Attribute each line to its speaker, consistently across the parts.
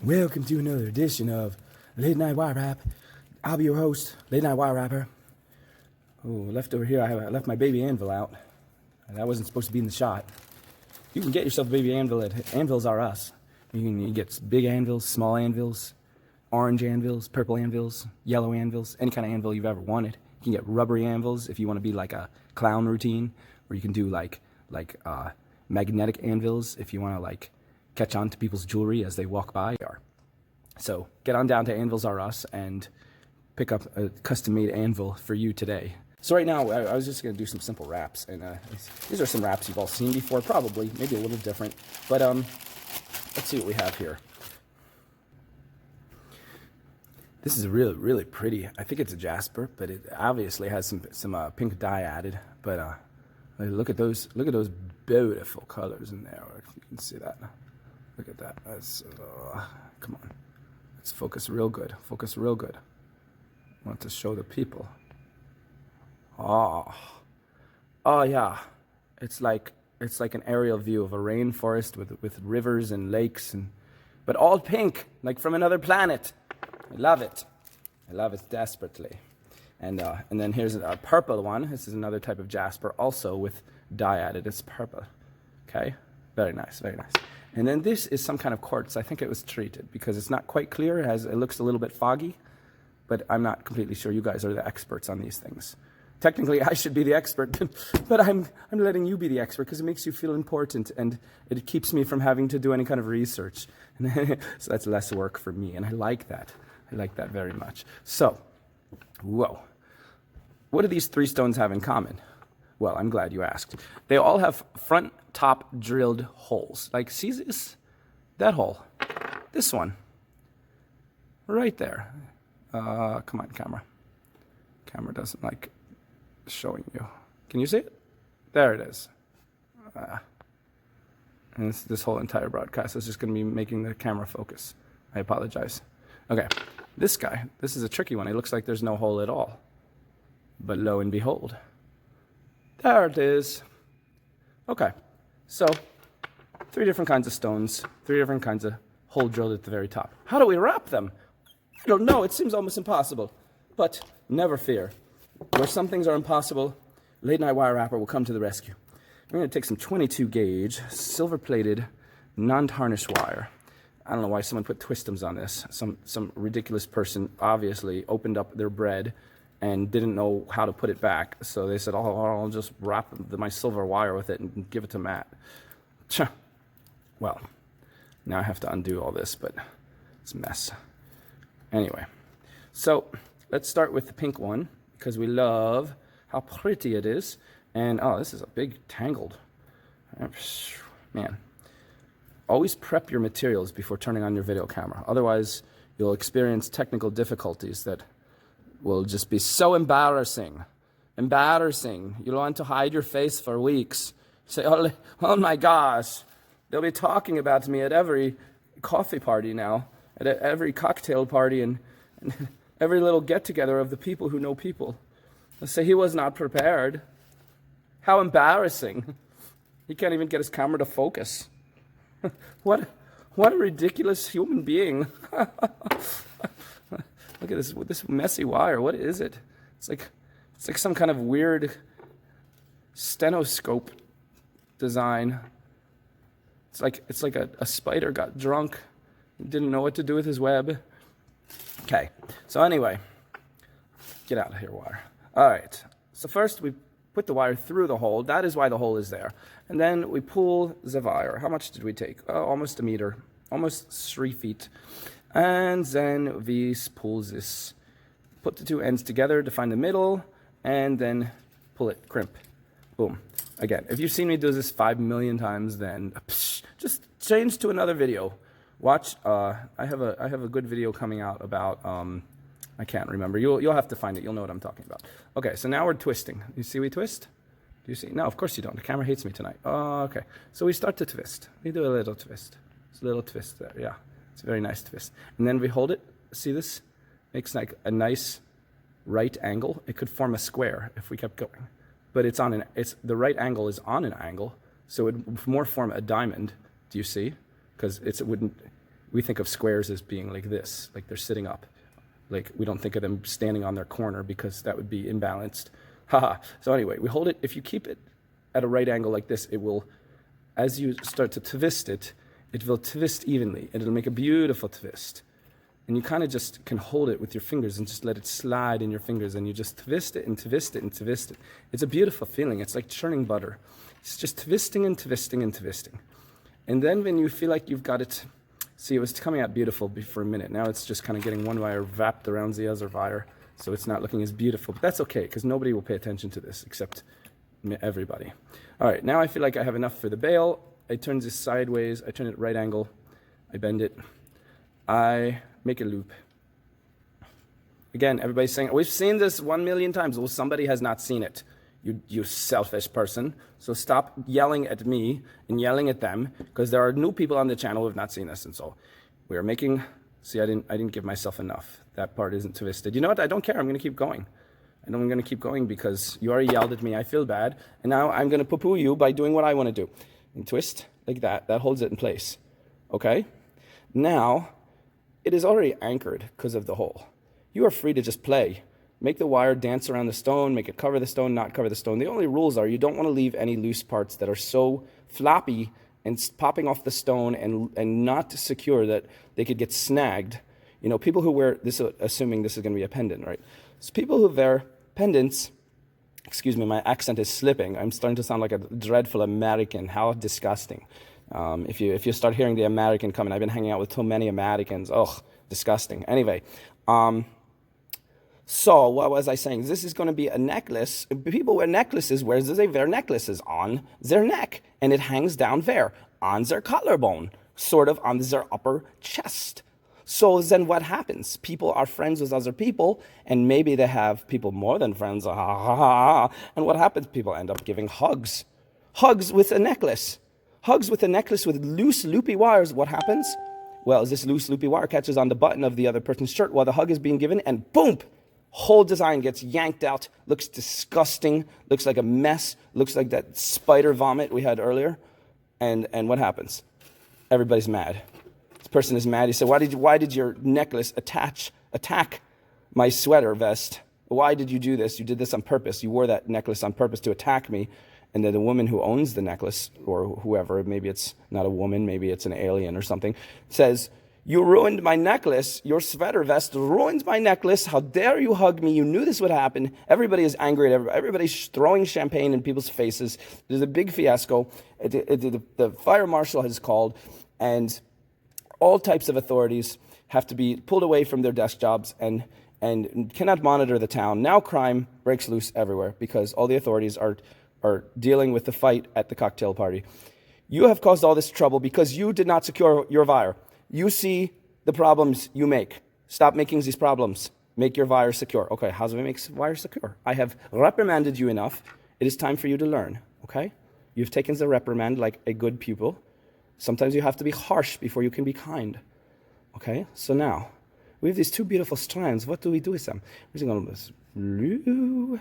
Speaker 1: Welcome to another edition of Late Night Wire Wrap. I'll be your host, Late Night Wire Wrapper. Oh, left over here, I left my baby anvil out. That wasn't supposed to be in the shot. You can get yourself a baby anvil at Anvils R Us. You can get big anvils, small anvils, orange anvils, purple anvils, yellow anvils, any kind of anvil you've ever wanted. You can get rubbery anvils if you want to be like a clown routine, or you can do like magnetic anvils if you want to like catch on to people's jewelry as they walk by. So get on down to Anvils R Us and pick up a custom-made anvil for you today. So right now, I was just going to do some simple wraps, and these are some wraps you've all seen before, probably, maybe a little different, but let's see what we have here. This is really, really pretty. I think it's a jasper, but it obviously has some pink dye added. But look at those beautiful colors in there. If you can see that. Look at that. That's come on. Let's focus real good. Focus real good. I want to show the people. Oh yeah. It's like an aerial view of a rainforest with rivers and lakes but all pink, like from another planet. I love it. I love it desperately. And then here's a purple one. This is another type of jasper, also with dye added. It's purple. Okay? Very nice, very nice. And then this is some kind of quartz. I think it was treated because it's not quite clear. It looks a little bit foggy, but I'm not completely sure. You guys are the experts on these things. Technically, I should be the expert, but I'm letting you be the expert because it makes you feel important and it keeps me from having to do any kind of research. So that's less work for me, and I like that. I like that very much. So, whoa. What do these three stones have in common? Well, I'm glad you asked. They all have front top drilled holes. Like, see this? That hole. This one. Right there. Come on, camera. Camera doesn't like showing you. Can you see it? There it is. And this whole entire broadcast is just going to be making the camera focus. I apologize. Okay, this guy, this is a tricky one. It looks like there's no hole at all. But lo and behold, there it is. Okay, so 3 different kinds of stones, 3 different kinds of hole drilled at the very top. How do we wrap them? I don't know. It seems almost impossible. But never fear. Where some things are impossible, Late Night Wire Wrapper will come to the rescue. I'm going to take some 22 gauge, silver-plated, non-tarnished wire. I don't know why someone put twistums on this. Some ridiculous person obviously opened up their bread and didn't know how to put it back. So they said, oh, I'll just wrap my silver wire with it and give it to Matt. Well, now I have to undo all this, but it's a mess. Anyway, so let's start with the pink one because we love how pretty it is. And, oh, this is a big tangled. Man, always prep your materials before turning on your video camera. Otherwise, you'll experience technical difficulties that will just be so embarrassing. Embarrassing. You'll want to hide your face for weeks. Say, oh my gosh. They'll be talking about me at every coffee party now, at every cocktail party, and every little get-together of the people who know people. They'll say he was not prepared. How embarrassing. He can't even get his camera to focus. What a ridiculous human being. Look at this messy wire. What is it? It's like some kind of weird stethoscope design. It's like a spider got drunk, didn't know what to do with his web. Okay. So anyway, get out of here, wire. All right. So first we put the wire through the hole. That is why the hole is there. And then we pull the wire. How much did we take? Oh, almost a meter, almost 3 feet. And then we pull this, put the 2 ends together to find the middle, and then pull it, crimp. Boom. Again, if you've seen me do this 5 million times, then just change to another video. Watch. I have a good video coming out about. I can't remember. You'll have to find it. You'll know what I'm talking about. Okay, so now we're twisting. You see we twist? Do you see? No, of course you don't. The camera hates me tonight. Oh, okay. So we start to twist. We do a little twist. It's a little twist there. Yeah. It's a very nice twist. And then we hold it. See this? Makes like a nice right angle. It could form a square if we kept going. But the right angle is on an angle, so it would more form a diamond. Do you see? Because it wouldn't we think of squares as being like this, like they're sitting up. Like we don't think of them standing on their corner because that would be imbalanced. Haha. So anyway, we hold it, if you keep it at a right angle like this, it will, as you start to twist it, it will twist evenly and it'll make a beautiful twist. And you kind of just can hold it with your fingers and just let it slide in your fingers and you just twist it and twist it and twist it. It's a beautiful feeling. It's like churning butter. It's just twisting and twisting and twisting. And then when you feel like you've got it, see, it was coming out beautiful for a minute. Now it's just kind of getting one wire wrapped around the other wire. So it's not looking as beautiful, but that's okay because nobody will pay attention to this except everybody. All right, now I feel like I have enough for the bail. I turn this sideways, I turn it right angle, I bend it, I make a loop. Again, everybody's saying, we've seen this 1 million times. Well, somebody has not seen it, you selfish person. So stop yelling at me and yelling at them because there are new people on the channel who have not seen this. And so we are making, see, I didn't give myself enough. That part isn't twisted. You know what? I don't care. I'm going to keep going. And I'm going to keep going because you already yelled at me. I feel bad. And now I'm going to poo-poo you by doing what I want to do. And twist like that. That holds it in place. Okay? Now, it is already anchored because of the hole. You are free to just play. Make the wire dance around the stone. Make it cover the stone, not cover the stone. The only rules are you don't want to leave any loose parts that are so floppy and popping off the stone and not secure that they could get snagged. You know, people who wear this, assuming this is going to be a pendant, right? So people who wear pendants, excuse me, my accent is slipping. I'm starting to sound like a dreadful American. How disgusting. If you start hearing the American coming, I've been hanging out with too many Americans. Ugh, disgusting. Anyway, so what was I saying? This is going to be a necklace. People wear necklaces. Where do they wear necklaces? On their neck. And it hangs down there, on their collarbone, sort of on their upper chest. So then what happens? People are friends with other people, and maybe they have people more than friends. And what happens? People end up giving hugs. Hugs with a necklace. Hugs with a necklace with loose, loopy wires. What happens? Well, this loose, loopy wire catches on the button of the other person's shirt while the hug is being given, and boom! Whole design gets yanked out. Looks disgusting. Looks like a mess. Looks like that spider vomit we had earlier. And what happens? Everybody's mad. This person is mad. He said, why did your necklace attack my sweater vest? Why did you do this? You did this on purpose. You wore that necklace on purpose to attack me. And then the woman who owns the necklace, or whoever, maybe it's not a woman, maybe it's an alien or something, says, you ruined my necklace. Your sweater vest ruined my necklace. How dare you hug me? You knew this would happen. Everybody is angry at everybody. Everybody's throwing champagne in people's faces. There's a big fiasco. The fire marshal has called, and all types of authorities have to be pulled away from their desk jobs and cannot monitor the town. Now crime breaks loose everywhere because all the authorities are dealing with the fight at the cocktail party. You have caused all this trouble because you did not secure your wire. You see the problems you make. Stop making these problems. Make your wire secure. Okay, how do we make wire secure? I have reprimanded you enough. It is time for you to learn, okay? You've taken the reprimand like a good pupil. Sometimes you have to be harsh before you can be kind, okay? So now, we have these two beautiful strands. What do we do with them? We're going to this blue.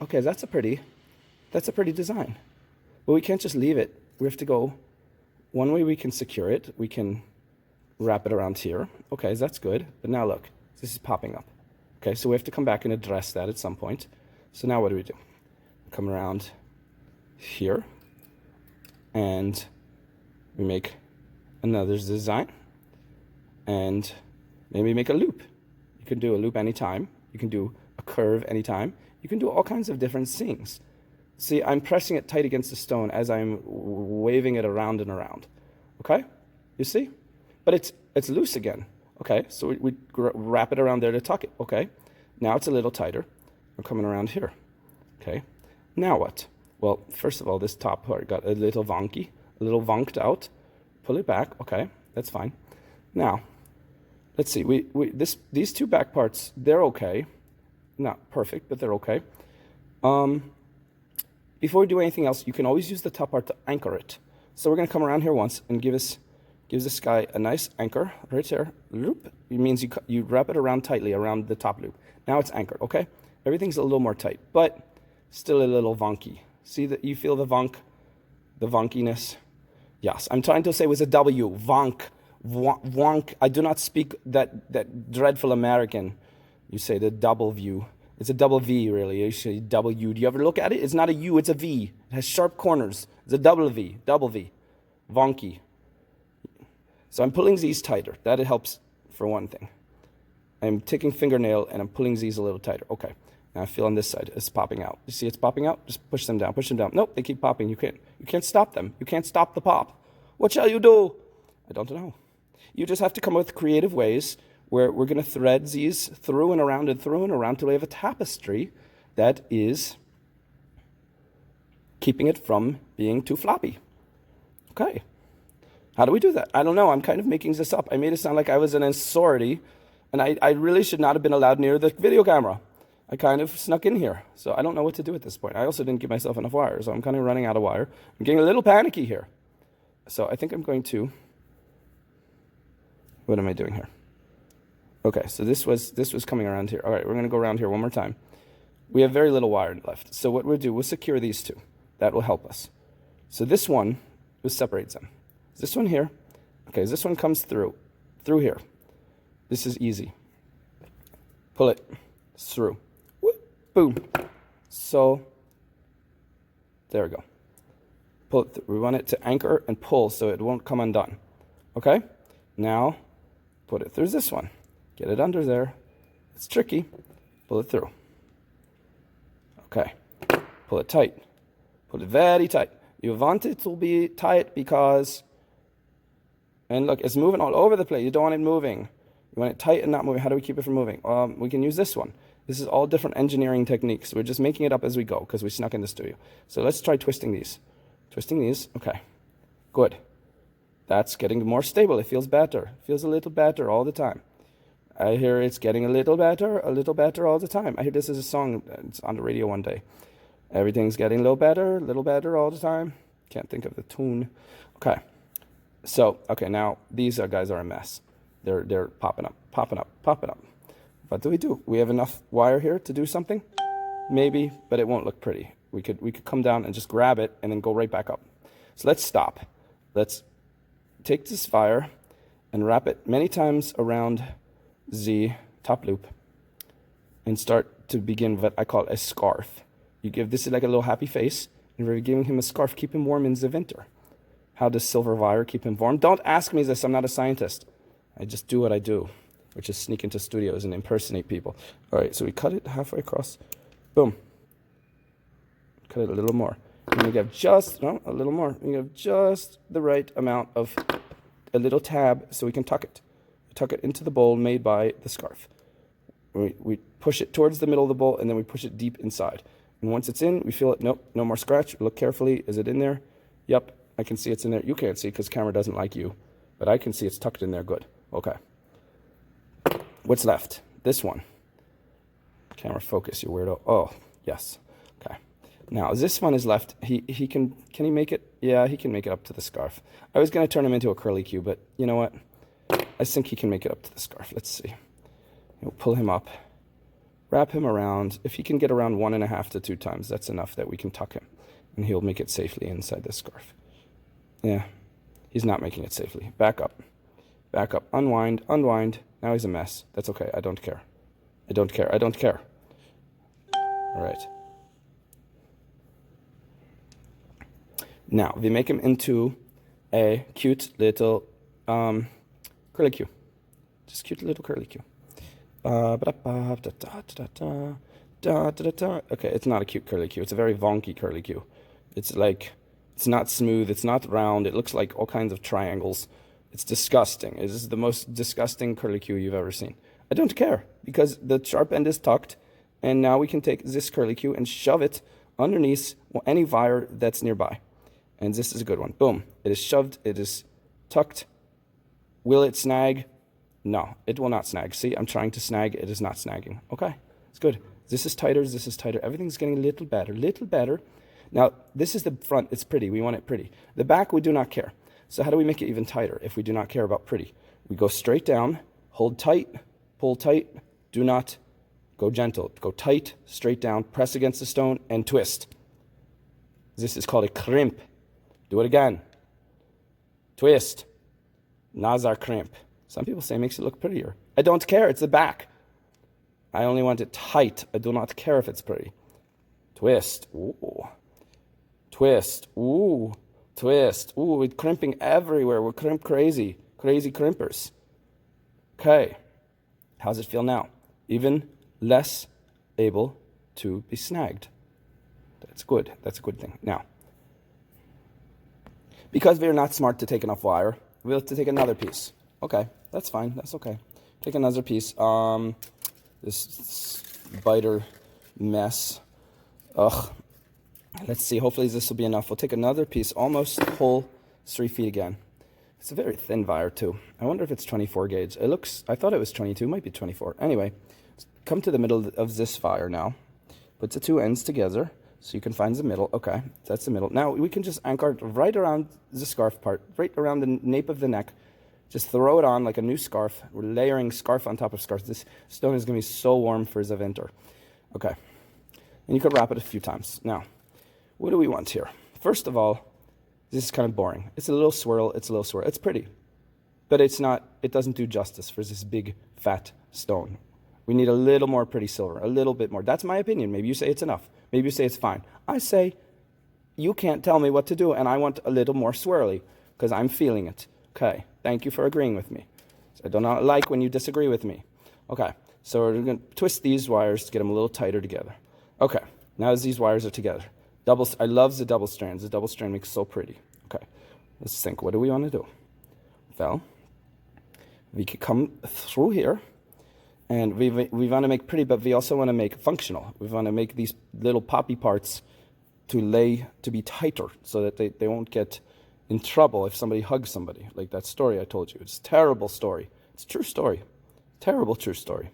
Speaker 1: Okay, that's a pretty design. But we can't just leave it. We have to go, one way we can secure it, we can wrap it around here. Okay, that's good. But now look, this is popping up. Okay, so we have to come back and address that at some point. So now what do? Come around here, and we make another design, and maybe make a loop. You can do a loop anytime. You can do a curve anytime. You can do all kinds of different things. See, I'm pressing it tight against the stone as I'm waving it around and around. Okay? You see? But it's loose again. Okay? So we wrap it around there to tuck it. Okay? Now it's a little tighter. We're coming around here. Okay? Now what? Well, first of all, this top part got a little wonky, a little wonked out. Pull it back. Okay? That's fine. Now, let's see. These two back parts, they're okay. Not perfect, but they're okay. Before we do anything else, you can always use the top part to anchor it. So we're going to come around here once and gives this guy a nice anchor right there. Loop. It means you wrap it around tightly around the top loop. Now it's anchored, okay? Everything's a little more tight, but still a little wonky. See that you feel the wonkiness? Yes, I'm trying to say with a W. Vonk. Vonk. I do not speak that dreadful American. You say the double view. It's a double V, really. You say W. Do you ever look at it? It's not a U, it's a V. It has sharp corners. It's a double V. Double V. Vonky. So I'm pulling these tighter. That helps for one thing. I'm taking fingernail and I'm pulling these a little tighter. Okay. Now I feel on this side it's popping out. You see it's popping out? Just push them down. Push them down. Nope, they keep popping. You can't stop them. You can't stop the pop. What shall you do? I don't know. You just have to come up with creative ways where we're going to thread these through and around till we have a tapestry that is keeping it from being too floppy. Okay. How do we do that? I don't know. I'm kind of making this up. I made it sound like I was in a sorority, and I really should not have been allowed near the video camera. I kind of snuck in here, so I don't know what to do at this point. I also didn't give myself enough wire, so I'm kind of running out of wire. I'm getting a little panicky here. So I think I'm going to... What am I doing here? Okay, so this was coming around here. All right, we're going to go around here one more time. We have very little wire left. So what we'll do, we'll secure these two. That will help us. So this one, we'll separate them. This one here. Okay, this one comes through here. This is easy. Pull it through. Whoop, boom. So, there we go. Pull it through. We want it to anchor and pull so it won't come undone. Okay? Now, put it through this one. Get it under there. It's tricky. Pull it through. Okay. Pull it tight. Pull it very tight. You want it to be tight because... And look, it's moving all over the place. You don't want it moving. You want it tight and not moving. How do we keep it from moving? We can use this one. This is all different engineering techniques. We're just making it up as we go because we snuck in the studio. So let's try twisting these. Twisting these. Okay. Good. That's getting more stable. It feels better. It feels a little better all the time. I hear it's getting a little better all the time. I hear this as a song. It's on the radio one day. Everything's getting a little better all the time. Can't think of the tune. Okay. So, okay, now these guys are a mess. They're popping up. What do? We have enough wire here to do something? Maybe, but it won't look pretty. We could come down and just grab it and then go right back up. So let's stop. Let's take this wire and wrap it many times around the top loop and start to begin what I call a scarf. You give this like a little happy face, and we're giving him a scarf, keep him warm in the winter. How does silver wire keep him warm? Don't ask me this, I'm not a scientist. I just do what I do, which is sneak into studios and impersonate people. All right, so we cut it halfway across. Boom. Cut it a little more. And we have just, no, a little more. We have just the right amount of a little tab so we can tuck it. Tuck it into the bowl made by the scarf. We push it towards the middle of the bowl, and then we push it deep inside. And once it's in, we feel it. Nope, no more scratch. Look carefully. Is it in there? Yep, I can see it's in there. You can't see because the camera doesn't like you, but I can see it's tucked in there good. Okay. What's left? This one. Camera focus, you weirdo. Oh, yes. Okay. Now, this one is left. Can he make it? Yeah, he can make it up to the scarf. I was going to turn him into a curly Q, but you know what? I think he can make it up to the scarf. Let's see. We'll pull him up, wrap him around. If he can get around 1.5 to 2 times, that's enough that we can tuck him, and he'll make it safely inside the scarf. Yeah, he's not making it safely. Back up. Back up. Unwind. Unwind. Now he's a mess. That's okay. I don't care. I don't care. I don't care. All right. Now, we make him into a cute little curly Q. Just cute little curly Q. Okay, it's not a cute curly Q. It's a very wonky curly Q. It's like, it's not smooth. It's not round. It looks like all kinds of triangles. It's disgusting. This is the most disgusting curly Q you've ever seen. I don't care because the sharp end is tucked, and now we can take this curly Q and shove it underneath any wire that's nearby. And this is a good one. Boom. It is shoved. It is tucked. Will it snag? No, it will not snag. See, I'm trying to snag. It is not snagging. Okay, it's good. This is tighter. This is tighter. Everything's getting a little better. Little better. Now, this is the front. It's pretty. We want it pretty. The back, we do not care. So how do we make it even tighter if we do not care about pretty? We go straight down, hold tight, pull tight. Do not go gentle. Go tight, straight down, press against the stone, and twist. This is called a crimp. Do it again. Twist. Nazar crimp. Some people say it makes it look prettier. I don't care. It's the back. I only want it tight. I do not care if it's pretty. Twist. Ooh. Twist. Ooh. Twist. Ooh, we're crimping everywhere. We're crimp crazy. Crazy crimpers. Okay. How's it feel now? Even less able to be snagged. That's good. That's a good thing. Now, because we're not smart to take enough wire, we'll have to take another piece. Okay, that's fine. That's okay. Take another piece. This biter mess. Ugh. Let's see. Hopefully this will be enough. We'll take another piece, almost whole 3 feet again. It's a very thin wire too. I wonder if it's 24 gauge. It looks, I thought it was 22, might be 24. Anyway, come to the middle of this wire now. Put the two ends together so you can find the middle. Okay, that's the middle. Now we can just anchor it right around the scarf part, right around the nape of the neck. Just throw it on like a new scarf. We're layering scarf on top of scarf. This stone is going to be so warm for the winter. Okay, and you could wrap it a few times. Now, what do we want here? First of all, this is kind of boring. It's a little swirl. It's a little swirl. It's pretty, but it's not. It doesn't do justice for this big fat stone. We need a little more pretty silver, a little bit more. That's my opinion. Maybe you say it's enough. Maybe you say it's fine. I say you can't tell me what to do, and I want a little more swirly because I'm feeling it. Okay, thank you for agreeing with me. So I do not like when you disagree with me. Okay, so we're going to twist these wires to get them a little tighter together. Okay, now as these wires are together, I love the double strands. The double strand makes it so pretty. Okay, let's think. What do we want to do? Well, we could come through here. And we want to make pretty, but we also want to make functional. We want to make these little poppy parts to be tighter so that they won't get in trouble if somebody hugs somebody. Like that story I told you. It's a terrible story. It's a true story. Terrible true story.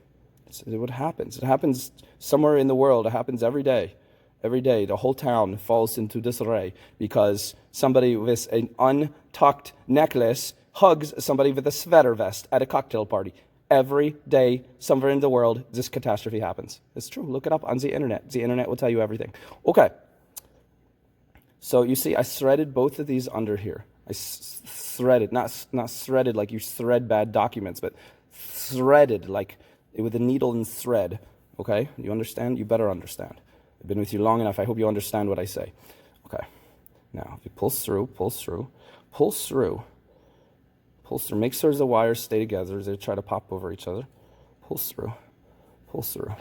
Speaker 1: It's what happens. It happens somewhere in the world. It happens every day. Every day, the whole town falls into disarray because somebody with an untucked necklace hugs somebody with a sweater vest at a cocktail party. Every day, somewhere in the world, this catastrophe happens. It's true. Look it up on the internet. The internet will tell you everything. Okay. So you see, I threaded both of these under here. I threaded, not threaded like you thread bad documents, but threaded like with a needle and thread. Okay? You understand? You better understand. I've been with you long enough. I hope you understand what I say. Okay. Now, if you pull through, pull through, pull through. Pull through. Make sure the wires stay together as they try to pop over each other. Pull through. Pull through.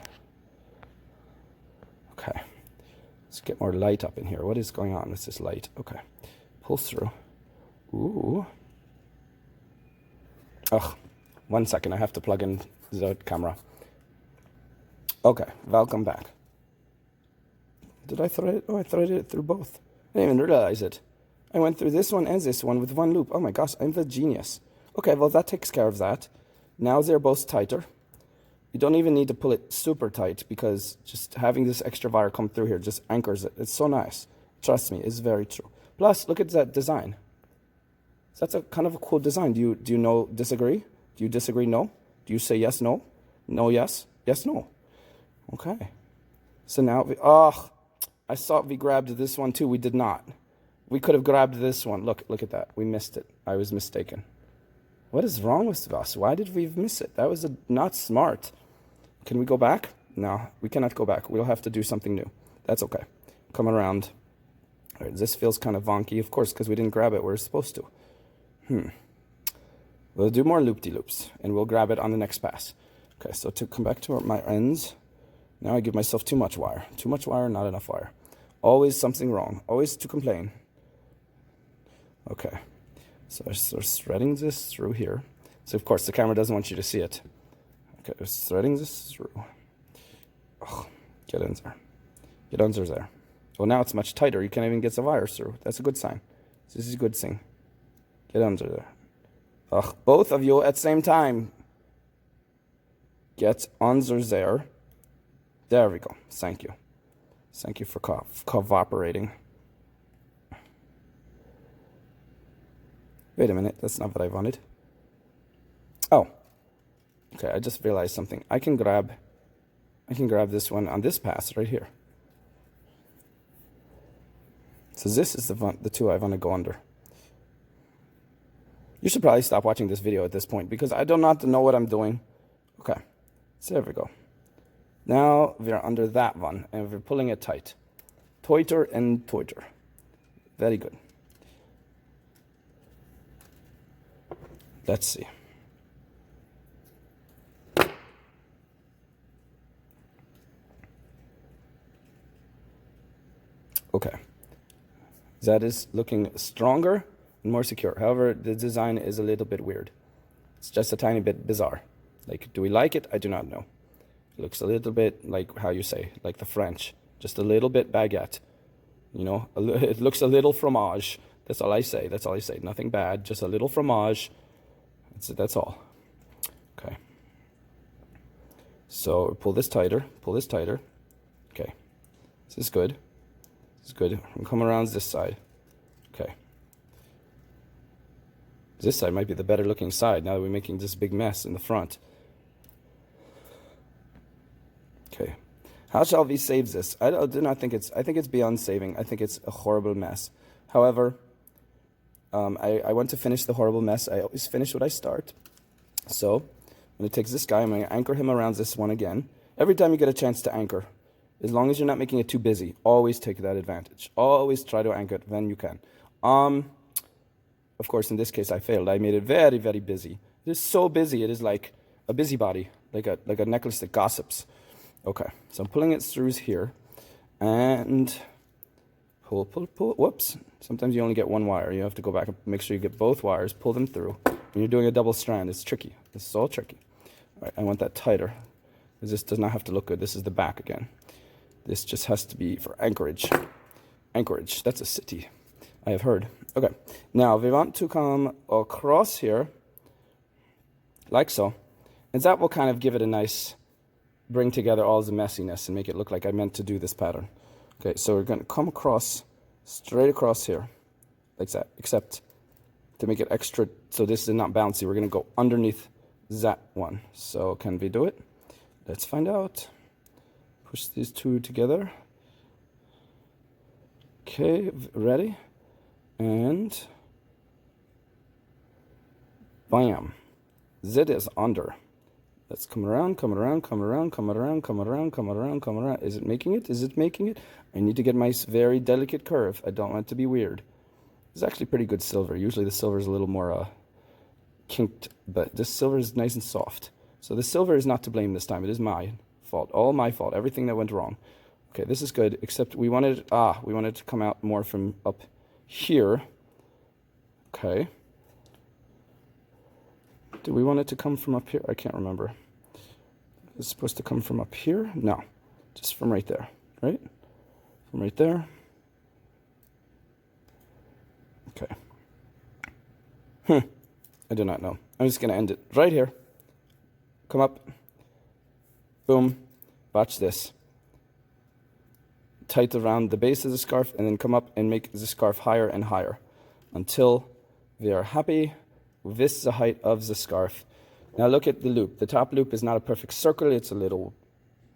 Speaker 1: Okay. Let's get more light up in here. What is going on? This is light. Okay. Pull through. Ooh. Ugh. 1 second. I have to plug in the camera. Okay. Welcome back. Did I thread it? Oh, I threaded it through both. I didn't even realize it. I went through this one and this one with one loop. Oh my gosh, I'm the genius. Okay, well that takes care of that. Now they're both tighter. You don't even need to pull it super tight because just having this extra wire come through here just anchors it. It's so nice. Trust me, it's very true. Plus, look at that design. That's a kind of a cool design. Do you disagree? Do you disagree? No? Do you say yes, no? No, yes? Yes, no. Okay. So now, I thought we grabbed this one too. We did not. We could have grabbed this one. Look at that. We missed it. I was mistaken. What is wrong with us? Why did we miss it? That was not smart. Can we go back? No, we cannot go back. We'll have to do something new. That's okay. Come around. All right, this feels kind of wonky, of course, because we didn't grab it where we're supposed to. We'll do more loop-de-loops, and we'll grab it on the next pass. Okay, so to come back to my ends, now I give myself too much wire. Too much wire, not enough wire. Always something wrong. Always to complain. Okay, so we're threading this through here. So of course the camera doesn't want you to see it. Okay, we're threading this through. Oh, get in there. Get under there. Well, now it's much tighter. You can't even get the wires through. That's a good sign. This is a good thing. Get under there. Ugh, both of you at the same time. Get under there. There we go. Thank you. Thank you for cooperating. Wait a minute, that's not what I wanted. Oh. Okay, I just realized something. I can grab this one on this pass right here. So this is the two I want to go under. You should probably stop watching this video at this point because I do not know what I'm doing. Okay, so there we go. Now we're under that one and we're pulling it tight. Teuter and teuter. Very good. Let's see. Okay. That is looking stronger and more secure. However, the design is a little bit weird. It's just a tiny bit bizarre. Like, do we like it? I do not know. It looks a little bit like how you say, like the French. Just a little bit baguette. You know, it looks a little fromage. That's all I say. That's all I say. Nothing bad. Just a little fromage. That's all. Okay. So pull this tighter. Pull this tighter. Okay. This is good. This is good. I'm coming around this side. Okay. This side might be the better looking side now that we're making this big mess in the front. Okay. How shall we save this? I do not think it's, I think it's beyond saving. I think it's a horrible mess. However, I want to finish the horrible mess. I always finish what I start. So I'm going to take this guy. I'm going to anchor him around this one again. Every time you get a chance to anchor, as long as you're not making it too busy, always take that advantage. Always try to anchor it when you can. Of course, in this case, I failed. I made it very, very busy. It is so busy. It is like a busybody, like a necklace that gossips. Okay, so I'm pulling it through here, and pull. Whoops. Sometimes you only get one wire. You have to go back and make sure you get both wires, pull them through. When you're doing a double strand, it's tricky. This is all tricky. All right, I want that tighter, because this does not have to look good. This is the back again. This just has to be for anchorage. Anchorage, that's a city, I have heard. Okay, now we want to come across here, like so, and that will kind of give it a nice, bring together all the messiness and make it look like I meant to do this pattern. Okay, so we're going to come across, straight across here, like that, except to make it extra, so this is not bouncy, we're going to go underneath that one. So can we do it? Let's find out. Push these two together. Okay, ready? And bam. That is under. Let's come around, come around, come around, come around, come around, come around, come around. Is it making it? Is it making it? I need to get my very delicate curve. I don't want it to be weird. It's actually pretty good silver. Usually the silver is a little more kinked, but this silver is nice and soft. So the silver is not to blame this time. It is my fault. All my fault. Everything that went wrong. Okay, this is good, except we wanted it to come out more from up here. Okay. Do we want it to come from up here? I can't remember. Is it supposed to come from up here? No. Just from right there, right? From right there. Okay. I do not know. I'm just going to end it right here. Come up. Boom. Watch this. Tight around the base of the scarf and then come up and make the scarf higher and higher until we are happy with the height of the scarf. Now look at the loop. The top loop is not a perfect circle. It's a little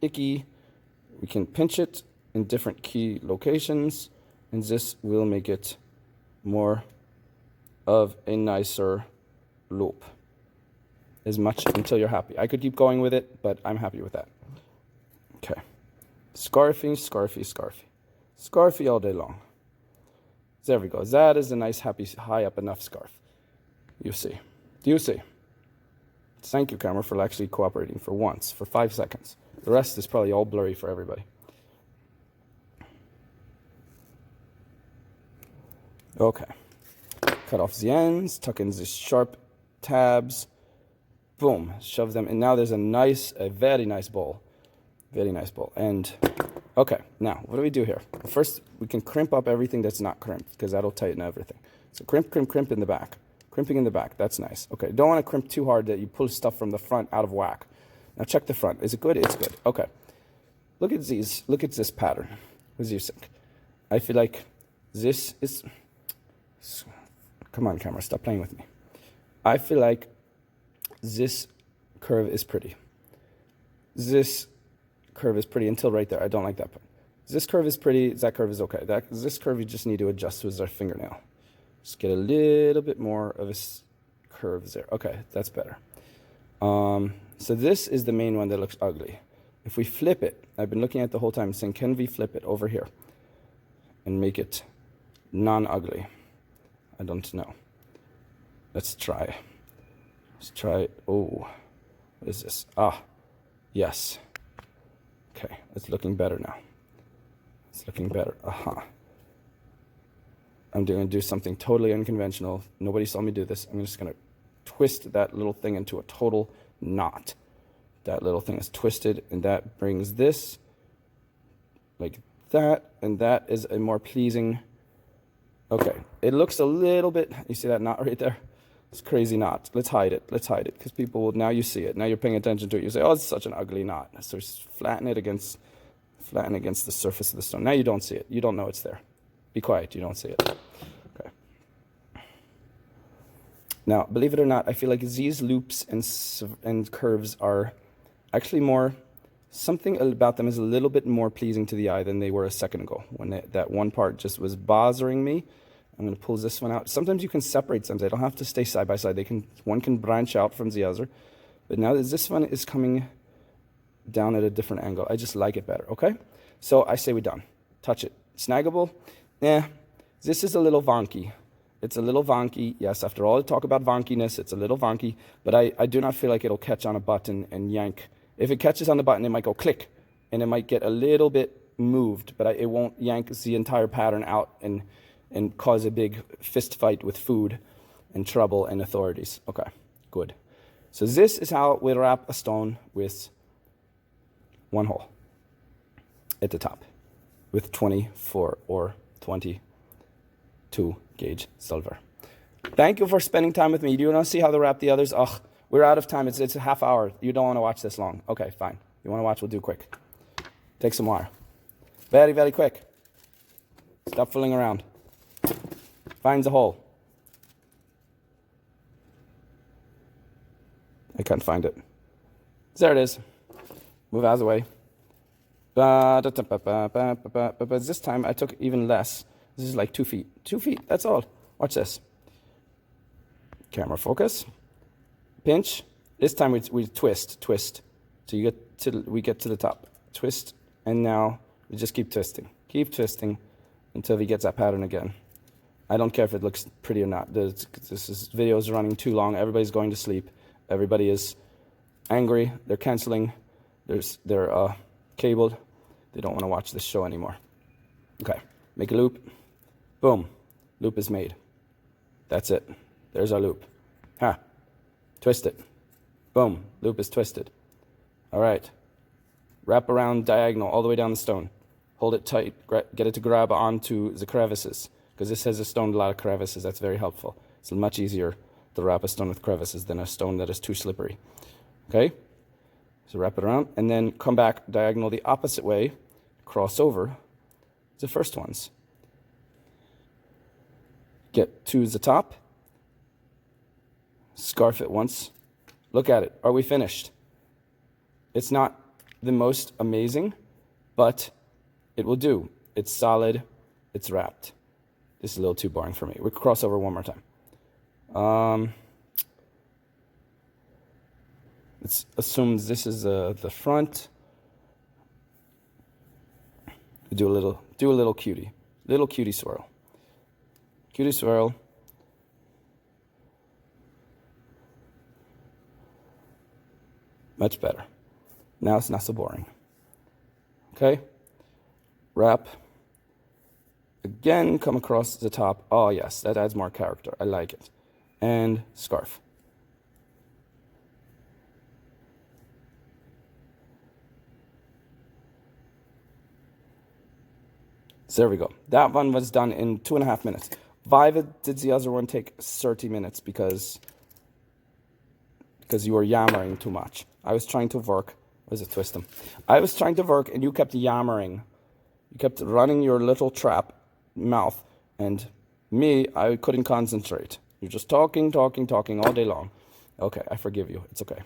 Speaker 1: icky. We can pinch it in different key locations, and this will make it more of a nicer loop. As much until you're happy. I could keep going with it, but I'm happy with that. Okay. Scarfy, scarfy, scarfy. Scarfy all day long. There we go. That is a nice, happy, high up enough scarf. You see. Do you see? Thank you, camera, for actually cooperating for once, for 5 seconds. The rest is probably all blurry for everybody. Okay. Cut off the ends, tuck in the sharp tabs. Boom. Shove them in. Now there's a very nice bowl. Very nice bowl. And, okay, now, what do we do here? First, we can crimp up everything that's not crimped, because that'll tighten everything. So crimp, crimp, crimp in the back. Crimping in the back, that's nice. Okay, don't want to crimp too hard that you pull stuff from the front out of whack. Now check the front. Is it good? It's good. Okay. Look at these. Look at this pattern. What do you think? I feel like this is... Come on, camera, stop playing with me. I feel like this curve is pretty. This curve is pretty until right there. I don't like that part. This curve is pretty. That curve is okay. This curve you just need to adjust with our fingernail. Just get a little bit more of a curves there. Okay, that's better. So this is the main one that looks ugly. If we flip it, I've been looking at the whole time saying, can we flip it over here and make it non-ugly? I don't know. Let's try. Let's try it. Oh, what is this? Ah, yes. Okay, it's looking better now. It's looking better. Aha. I'm going to do something totally unconventional. Nobody saw me do this. I'm just going to twist that little thing into a total knot. That little thing is twisted, and that brings this like that, and that is a more pleasing. Okay, it looks a little bit, you see that knot right there? It's a crazy knot. Let's hide it, because people will, now you see it, now you're paying attention to it, you say, oh, it's such an ugly knot. So just flatten against the surface of the stone. Now you don't see it, you don't know it's there. Be quiet, you don't see it. Okay. Now, believe it or not, I feel like these loops and curves are actually more, something about them is a little bit more pleasing to the eye than they were a second ago, when that one part just was bothering me. I'm going to pull this one out. Sometimes you can separate them. They don't have to stay side by side. One can branch out from the other. But now this one is coming down at a different angle. I just like it better, okay? So I say we're done. Touch it. Snaggable? This is a little wonky. It's a little wonky. Yes, after all the talk about wonkiness, it's a little wonky. But I do not feel like it'll catch on a button and yank. If it catches on the button, it might go click. And it might get a little bit moved. But it won't yank the entire pattern out and cause a big fist fight with food and trouble and authorities. Okay, good. So this is how we wrap a stone with one hole at the top with 24 or 22 gauge silver. Thank you for spending time with me. Do you want to see how to wrap the others? Ugh, we're out of time. It's a half hour. You don't want to watch this long. Okay, fine. You want to watch, we'll do quick. Take some wire. Very, very quick. Stop fooling around. Finds a hole. I can't find it. There it is. Move out of the way. But this time I took even less. This is like 2 feet. 2 feet, that's all. Watch this. Camera focus. Pinch. This time we twist. So we get to the top. Twist, and now we just keep twisting. Keep twisting until he gets that pattern again. I don't care if it looks pretty or not. This video is running too long. Everybody's going to sleep. Everybody is angry. They're canceling. They're cabled. They don't want to watch this show anymore. Okay, make a loop. Boom, loop is made. That's it. There's our loop. Ha, twist it. Boom, loop is twisted. All right, wrap around diagonal all the way down the stone. Hold it tight, get it to grab onto the crevices, because this has a stone with a lot of crevices. That's very helpful. It's much easier to wrap a stone with crevices than a stone that is too slippery. Okay, so wrap it around, and then come back diagonal the opposite way, cross over the first ones. Get to the top, scarf it once, look at it. Are we finished? It's not the most amazing, but it will do. It's solid, it's wrapped. This is a little too boring for me. We'll cross over one more time. Let's assume this is the front. Do a little cutie swirl. Cutie swirl. Much better. Now it's not so boring. Okay? Wrap. Again, come across the top. Oh yes, that adds more character. I like it. And scarf. So there we go. That one was done in 2.5 minutes. Why did the other one take 30 minutes? Because you were yammering too much. I was trying to work. What is it, twist them? I was trying to work and you kept yammering. You kept running your little trap mouth, and me, I couldn't concentrate. You're just talking all day long. Okay, I forgive you. It's okay.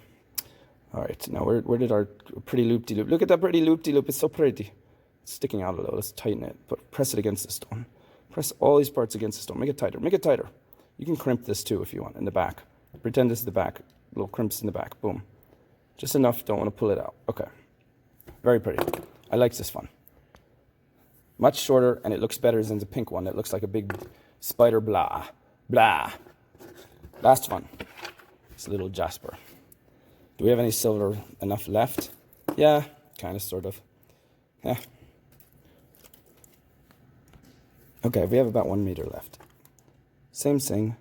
Speaker 1: All right, now where did our pretty loop-de-loop? Look at that pretty loop-de-loop. It's so pretty. It's sticking out a little. Let's tighten it. Press it against the stone. Press all these parts against the stone. Make it tighter. Make it tighter. You can crimp this too if you want in the back. Pretend this is the back. Little crimps in the back. Boom. Just enough. Don't want to pull it out. Okay. Very pretty. I like this one. Much shorter, and it looks better than the pink one. It looks like a big spider blah. Blah. Last one. It's a little Jasper. Do we have any silver enough left? Yeah, kind of, sort of. Yeah. Okay, we have about 1 meter left. Same thing.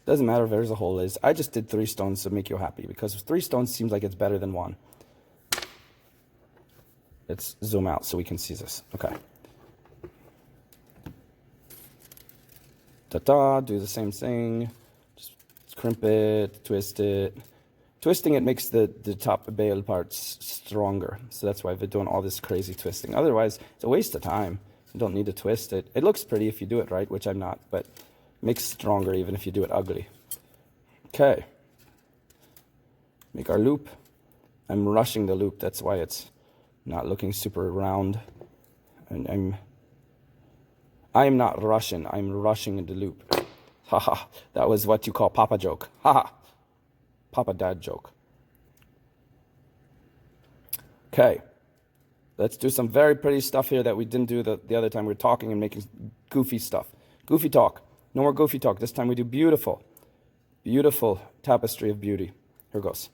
Speaker 1: Doesn't matter if there's a hole is. I just did 3 stones to make you happy, because 3 stones seems like it's better than 1. Let's zoom out so we can see this. Okay. Ta-ta, do the same thing. Just crimp it, twist it. Twisting it makes the top bail parts stronger. So that's why we're doing all this crazy twisting. Otherwise, it's a waste of time. You don't need to twist it. It looks pretty if you do it right, which I'm not, but it makes it stronger even if you do it ugly. Okay. Make our loop. I'm rushing the loop. That's why it's not looking super round. And I'm not Russian. I'm rushing the loop. Haha. That was what you call Papa joke. Haha. Papa dad joke. Okay. Let's do some very pretty stuff here that we didn't do the other time. We were talking and making goofy stuff. Goofy talk. No more goofy talk. This time we do beautiful. Beautiful tapestry of beauty. Here goes.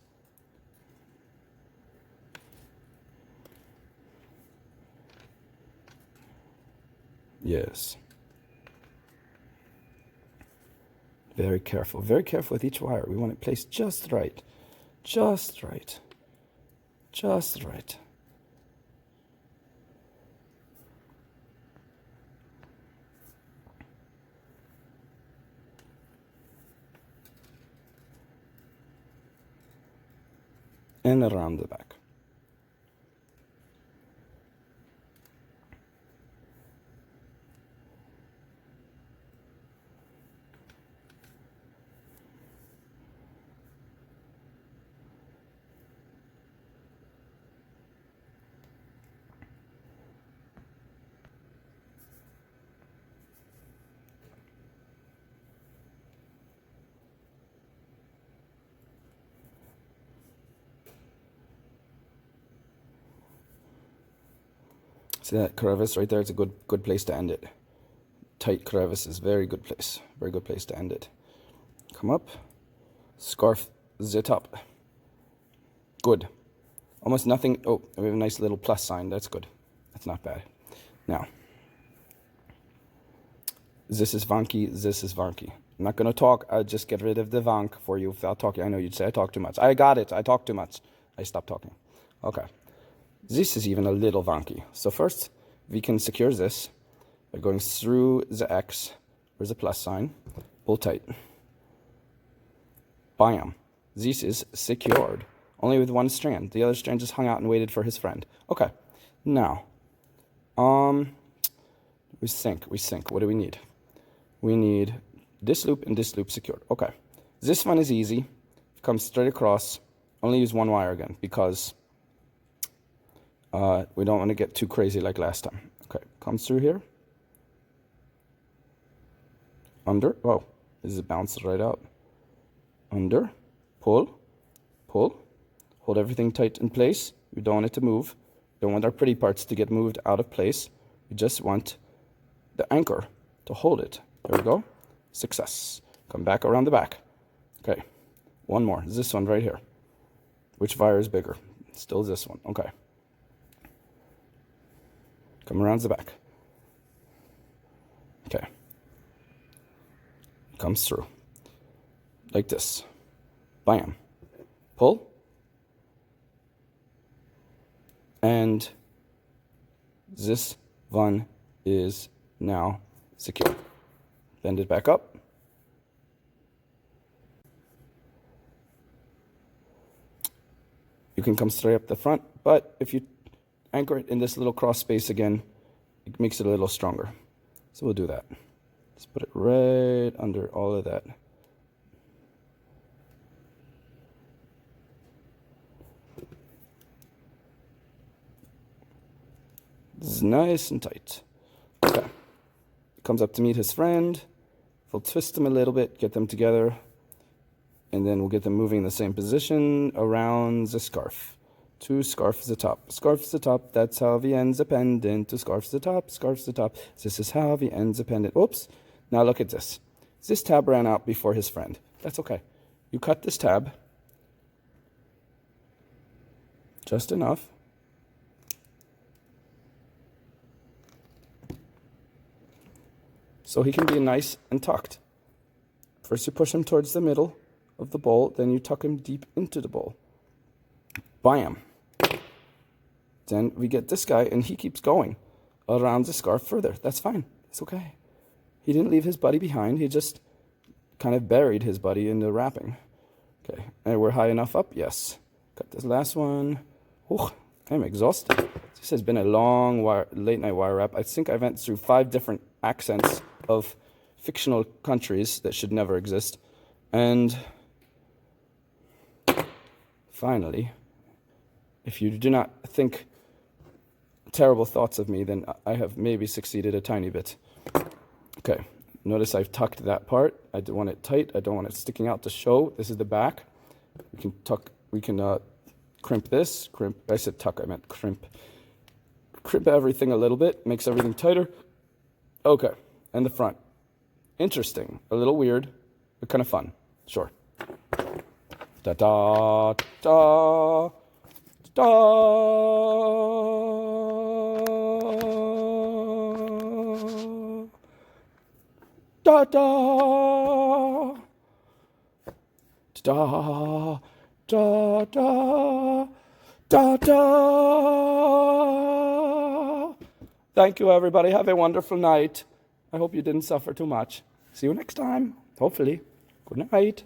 Speaker 1: Yes. Very careful with each wire. We want it placed just right. Just right. Just right. And around the back. See that crevice right there? It's a good place to end it. Tight crevice is very good place. Very good place to end it. Come up. Scarf zit up. Good. Almost nothing. Oh, we have a nice little plus sign. That's good. That's not bad. Now, this is Vanky. This is Vanky. I'm not going to talk. I'll just get rid of the Vank for you without talking. I know you'd say I talk too much. I got it. I talk too much. I stopped talking. Okay. This is even a little Vanky. So first, we can secure this by going through the X. There's a plus sign. Pull tight. Bam. This is secured. Only with one strand. The other strand just hung out and waited for his friend. Okay. Now, we sync. What do we need? We need this loop and this loop secured. Okay. This one is easy. Comes straight across. Only use one wire again because we don't want to get too crazy like last time. Okay. Comes through here. Under. Oh, this is bounced right out. Under. Pull. Pull. Hold everything tight in place. We don't want it to move. Don't want our pretty parts to get moved out of place. We just want the anchor to hold it. There we go. Success. Come back around the back. Okay. One more. This one right here. Which wire is bigger? Still this one. Okay. Come around the back. Okay. Comes through. Like this. Bam. Pull. And this one is now secure. Bend it back up. You can come straight up the front, but if you anchor it in this little cross space again, it makes it a little stronger. So we'll do that. Let's put it right under all of that. This is nice and tight. Okay. Comes up to meet his friend. We'll twist them a little bit, get them together. And then we'll get them moving in the same position around the scarf. Two scarfs the top. Scarfs the top, that's how the ends a pendant. Two scarfs the top, scarfs the top. This is how the ends a pendant. Oops. Now look at this. This tab ran out before his friend. That's okay. You cut this tab. Just enough. So he can be nice and tucked. First you push him towards the middle of the bowl, then you tuck him deep into the bowl. Bam. Then we get this guy, and he keeps going around the scarf further. That's fine. It's okay. He didn't leave his buddy behind. He just kind of buried his buddy in the wrapping. Okay, and we're high enough up? Yes. Cut this last one. Oh, I'm exhausted. This has been a long late night wire wrap. I think I went through 5 different accents of fictional countries that should never exist. And finally, if you do not think terrible thoughts of me, then I have maybe succeeded a tiny bit. Okay, notice I've tucked that part. I don't want it tight. I don't want it sticking out to show. This is the back. We can crimp this. I said tuck, I meant crimp. Crimp everything a little bit, makes everything tighter. Okay, and the front. Interesting, a little weird, but kind of fun. Sure. Da da da da. Da da da da da da da. Thank you, everybody. Have a wonderful night. I hope you didn't suffer too much. See you next time, hopefully. Good night.